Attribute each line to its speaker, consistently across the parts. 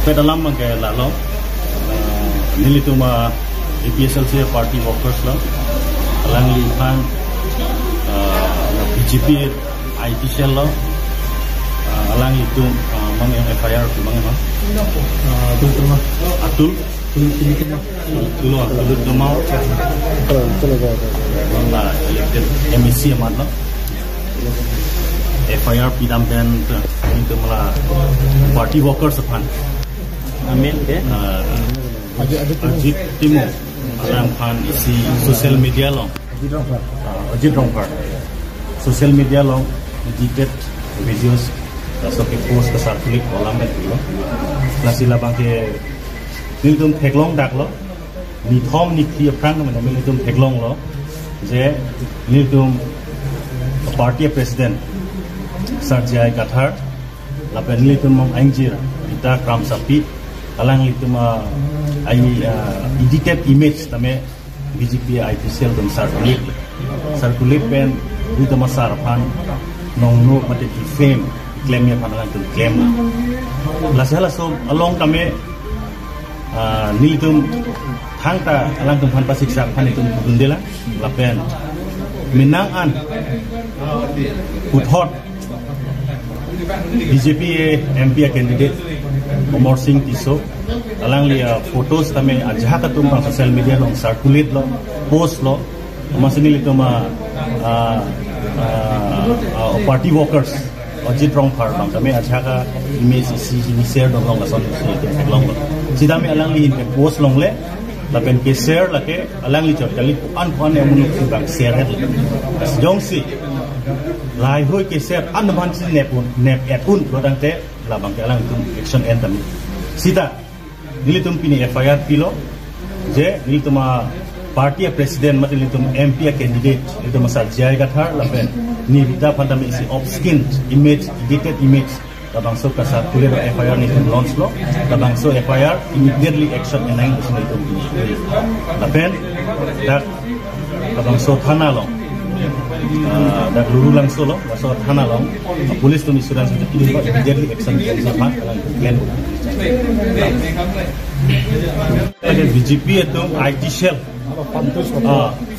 Speaker 1: Pedalam mangke lalo nilituma APSLC party workers lo alang lipan BJP IT cell lo alang itu mang yang FIR tu mang mang Atul Atul mau lah elected MEC amat lo FIR pidam dan itu malah party workers apan
Speaker 2: Amin ke?
Speaker 1: Ajit Timo alang pan isi social media lo Ajit Rongpar social media lo edited videos so ke post ke circulate kolam itu nasi labang ke niltum teklong dak lo ni thom ni khi prang mana niltum teklong lo je niltum party president Sarjai Gathar lapen niltum mong anjir kita kram sapi alang niltum ai edited image tame BJP IT cell dum circulate pen niltum sarpan nong no mate fame claim ya panalang tu claim lah salah so along kami niltum hangta alang tum pan pasik sak pan itu bundela lapen minangan puthot BJP MP candidate Omar Singh Tiso alang liya photos tame ajha ka tum social media long circulate lo post lo masini litum party workers Ajit Rongpar bang kami ajha ka image isi share dong long ason long sida me alang li post long le lapen ke share lake alang li chot kali an emunu bang share het jong si lai hoi ke share an ban si nep etun rodang te labang ke alang tum action anthem sida nilitum pini FIR pilo je nilituma party president mati nilitum MP candidate nilitum Sarjai Gathar lapen ni kita pada isi off skin image edited image labang so kasar kulir FIR ni launch lo labang so FIR immediately action enang di sini itu lapen dak labang so thana lo dak luru langsung lo so thana lo polis tu misuran sudah immediately action sama plan ada BJP itu IT cell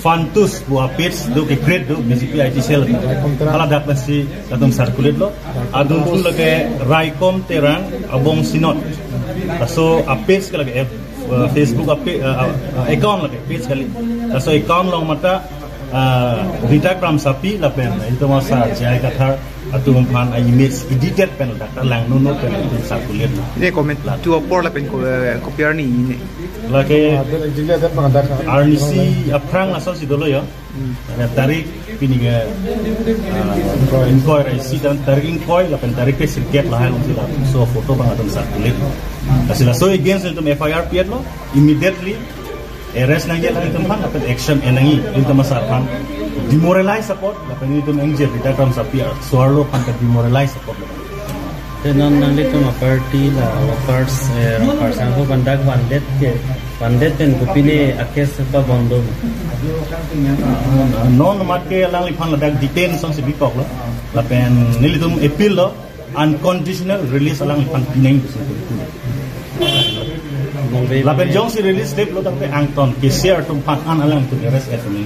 Speaker 1: Fantus buah page do ke create do BJP IT cell kalau dak nasi datum circulate lo adun pun lagi Raikom terang abong sinot so page ke lagi Facebook account lagi page kali so account long mata Rita Kram Sapi lapen itu masa Jai Gathar atau mempan image edited pen dak lang nuno pen itu circulate
Speaker 3: ini komen tu opor lapen kopiar ni
Speaker 1: lagi RNC aprang asal si dulu ya tarik pini ke inquiry si dan tarik inquiry lapen tarik ke sirket lah yang sila so foto bang atom circulate asila so against itu FIR piat lo immediately arrest nang jalan itu kan lapen action enangi itu masalah demoralize support lapen itu angel kita kam sapi suarlo kan demoralize support
Speaker 2: non nang itu ma party la workers ang ko bandag bandet pen kupine akes pa bondo
Speaker 1: non marke lang lipan ladak detain song si bikok lo lapen nilitum appeal lo unconditional release lang lipan pineng lapen jong si release step lo tang angton ke share tum pan an alang tu arrest etni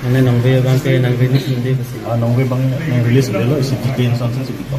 Speaker 2: ane nongbe bang ke nang release hindi kasi
Speaker 1: nongbe bang nang release lo si detain song si bikok